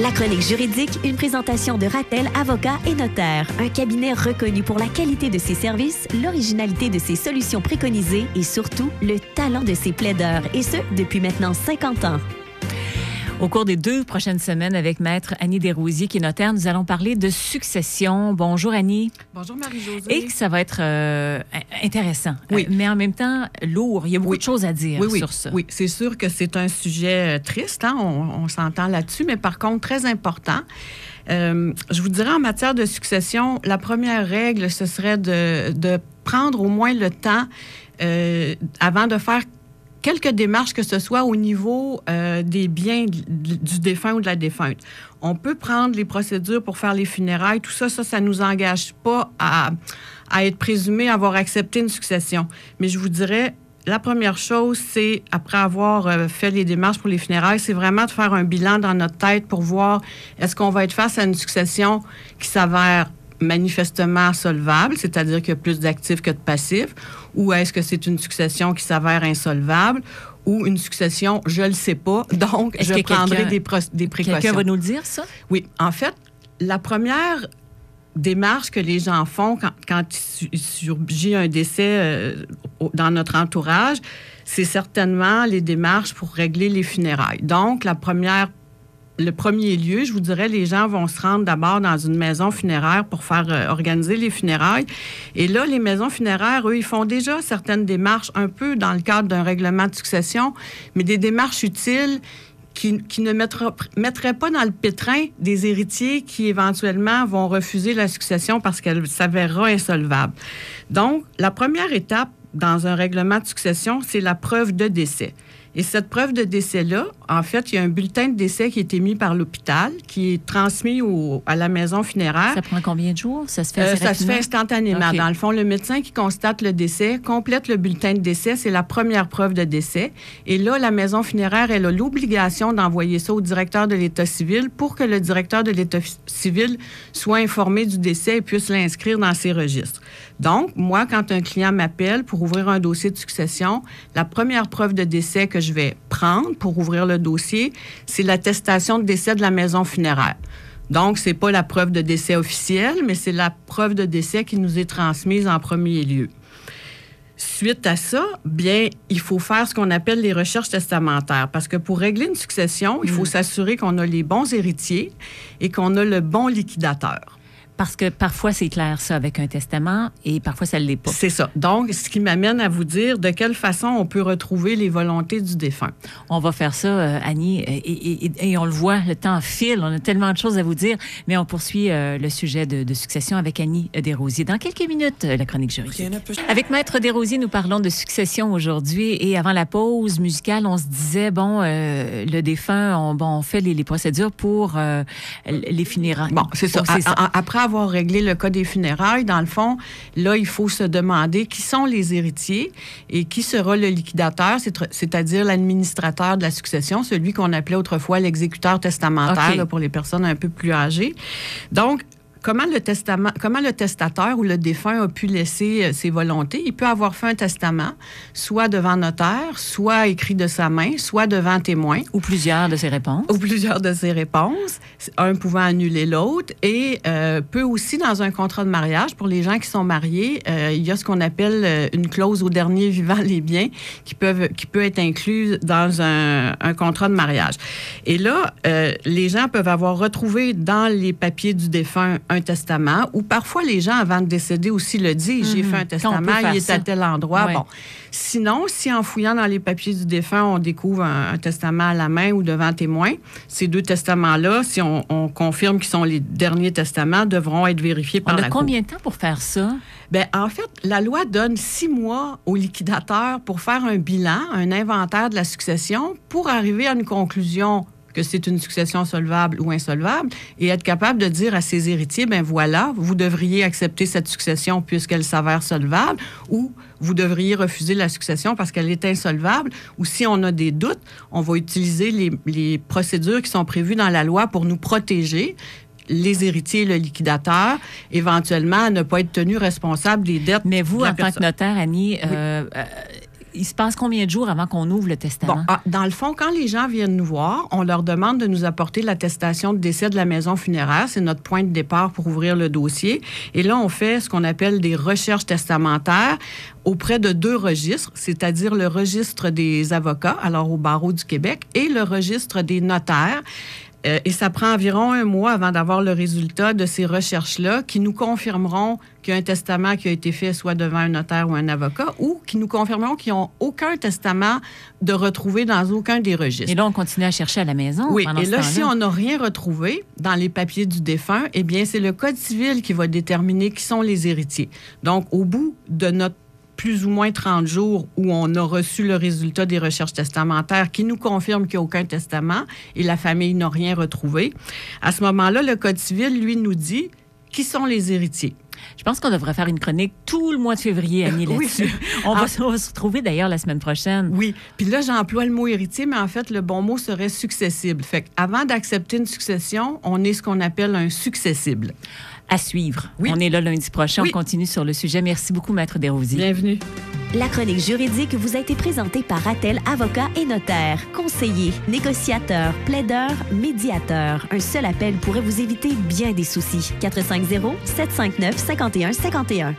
La chronique juridique, une présentation de Ratel, avocat et notaire. Un cabinet reconnu pour la qualité de ses services, l'originalité de ses solutions préconisées et surtout, le talent de ses plaideurs. Et ce, depuis maintenant 50 ans. Au cours des 2 prochaines semaines avec Maître Annie Desrosiers, qui est notaire, nous allons parler de succession. Bonjour Annie. Bonjour Marie-Josée. Et que ça va être intéressant, oui. Mais en même temps lourd. Il y a beaucoup de choses à dire sur ça. Oui, c'est sûr que c'est un sujet triste, hein? On s'entend là-dessus, mais par contre très important. Je vous dirais en matière de succession, la première règle, ce serait de prendre au moins le temps avant de faire quelques démarches, que ce soit au niveau des biens du défunt ou de la défunte. On peut prendre les procédures pour faire les funérailles. Tout ça, ça ne nous engage pas à être présumé avoir accepté une succession. Mais je vous dirais, la première chose, c'est, après avoir fait les démarches pour les funérailles, c'est vraiment de faire un bilan dans notre tête pour voir est-ce qu'on va être face à une succession qui s'avère manifestement solvable, c'est-à-dire qu'il y a plus d'actifs que de passifs, ou est-ce que c'est une succession qui s'avère insolvable, ou une succession, je ne le sais pas, donc je prendrai des précautions. Quelqu'un va nous le dire, ça? Oui. En fait, la première démarche que les gens font quand il surgit un décès dans notre entourage, c'est certainement les démarches pour régler les funérailles. Donc, le premier lieu, je vous dirais, les gens vont se rendre d'abord dans une maison funéraire pour faire organiser les funérailles. Et là, les maisons funéraires, eux, ils font déjà certaines démarches un peu dans le cadre d'un règlement de succession, mais des démarches utiles qui ne mettraient pas dans le pétrin des héritiers qui, éventuellement, vont refuser la succession parce qu'elle s'avérera insolvable. Donc, la première étape dans un règlement de succession, c'est la preuve de décès. Et cette preuve de décès-là, en fait, il y a un bulletin de décès qui est émis par l'hôpital, qui est transmis à la maison funéraire. Ça prend combien de jours? Ça se fait assez ça se fait instantanément. Okay. Dans le fond, le médecin qui constate le décès complète le bulletin de décès. C'est la première preuve de décès. Et là, la maison funéraire, elle a l'obligation d'envoyer ça au directeur de l'État civil pour que le directeur de l'État civil soit informé du décès et puisse l'inscrire dans ses registres. Donc, moi, quand un client m'appelle pour ouvrir un dossier de succession, la première preuve de décès que je vais prendre pour ouvrir le dossier, c'est l'attestation de décès de la maison funéraire. Donc, c'est pas la preuve de décès officielle, mais c'est la preuve de décès qui nous est transmise en premier lieu. Suite à ça, bien, il faut faire ce qu'on appelle les recherches testamentaires, parce que pour régler une succession, il faut s'assurer qu'on a les bons héritiers et qu'on a le bon liquidateur. Parce que parfois, c'est clair, ça, avec un testament, et parfois, ça ne l'est pas. C'est ça. Donc, ce qui m'amène à vous dire de quelle façon on peut retrouver les volontés du défunt. On va faire ça, Annie, et on le voit, le temps file, on a tellement de choses à vous dire, mais on poursuit le sujet de succession avec Annie Desrosiers. Dans quelques minutes, la chronique juridique. Avec Maître Desrosiers, nous parlons de succession aujourd'hui, et avant la pause musicale, on se disait, le défunt, on fait les procédures pour les funérailles. Bon, c'est ça. Après avoir réglé le cas des funérailles, dans le fond, là, il faut se demander qui sont les héritiers et qui sera le liquidateur, c'est-à-dire l'administrateur de la succession, celui qu'on appelait autrefois l'exécuteur testamentaire, là, pour les personnes un peu plus âgées. Donc, comment le testateur ou le défunt a pu laisser ses volontés? Il peut avoir fait un testament, soit devant notaire, soit écrit de sa main, soit devant témoin. Ou plusieurs de ses réponses. Un pouvant annuler l'autre. Et peut aussi, dans un contrat de mariage, pour les gens qui sont mariés, il y a ce qu'on appelle une clause au dernier vivant les biens qui peut être incluse dans un contrat de mariage. Et là, les gens peuvent avoir retrouvé dans les papiers du défunt un testament, ou parfois les gens, avant de décéder aussi, le disent. J'ai fait un testament, il est à tel endroit. Ouais. Bon. Sinon, si en fouillant dans les papiers du défunt, on découvre un testament à la main ou devant témoin, ces 2 testaments-là, si on confirme qu'ils sont les derniers testaments, devront être vérifiés par la Cour. On a combien de temps pour faire ça? Bien, en fait, la loi donne 6 mois au liquidateur pour faire un bilan, un inventaire de la succession, pour arriver à une conclusion que c'est une succession solvable ou insolvable, et être capable de dire à ses héritiers, ben voilà, vous devriez accepter cette succession puisqu'elle s'avère solvable, ou vous devriez refuser la succession parce qu'elle est insolvable, ou si on a des doutes, on va utiliser les procédures qui sont prévues dans la loi pour nous protéger, les héritiers et le liquidateur, éventuellement, à ne pas être tenus responsables des dettes. Mais vous, en tant que notaire, Annie, il se passe combien de jours avant qu'on ouvre le testament? Bon, dans le fond, quand les gens viennent nous voir, on leur demande de nous apporter l'attestation de décès de la maison funéraire. C'est notre point de départ pour ouvrir le dossier. Et là, on fait ce qu'on appelle des recherches testamentaires auprès de 2 registres, c'est-à-dire le registre des avocats, alors au barreau du Québec, et le registre des notaires. Et ça prend environ 1 mois avant d'avoir le résultat de ces recherches-là qui nous confirmeront qu'il y a un testament qui a été fait soit devant un notaire ou un avocat ou qui nous confirmeront qu'ils n'ont aucun testament de retrouver dans aucun des registres. Et là, on continue à chercher à la maison. Oui, pendant et ce là, temps-là. si on n'a rien retrouvé dans les papiers du défunt, eh bien, c'est le Code civil qui va déterminer qui sont les héritiers. Donc, au bout de notre plus ou moins 30 jours où on a reçu le résultat des recherches testamentaires qui nous confirme qu'il n'y a aucun testament et la famille n'a rien retrouvé. À ce moment-là, le Code civil, lui, nous dit qui sont les héritiers. Je pense qu'on devrait faire une chronique tout le mois de février, Annie, là-dessus. Oui. On va se retrouver d'ailleurs la semaine prochaine. Oui. Puis là, j'emploie le mot héritier, mais en fait, le bon mot serait successible. Fait qu'avant d'accepter une succession, on est ce qu'on appelle un successible. À suivre. Oui. On est là lundi prochain. Oui. On continue sur le sujet. Merci beaucoup, Maître Desrosiers. Bienvenue. La chronique juridique vous a été présentée par Ratel Avocat et Notaire. Conseiller, négociateur, plaideur, médiateur. Un seul appel pourrait vous éviter bien des soucis. 450-759-5151.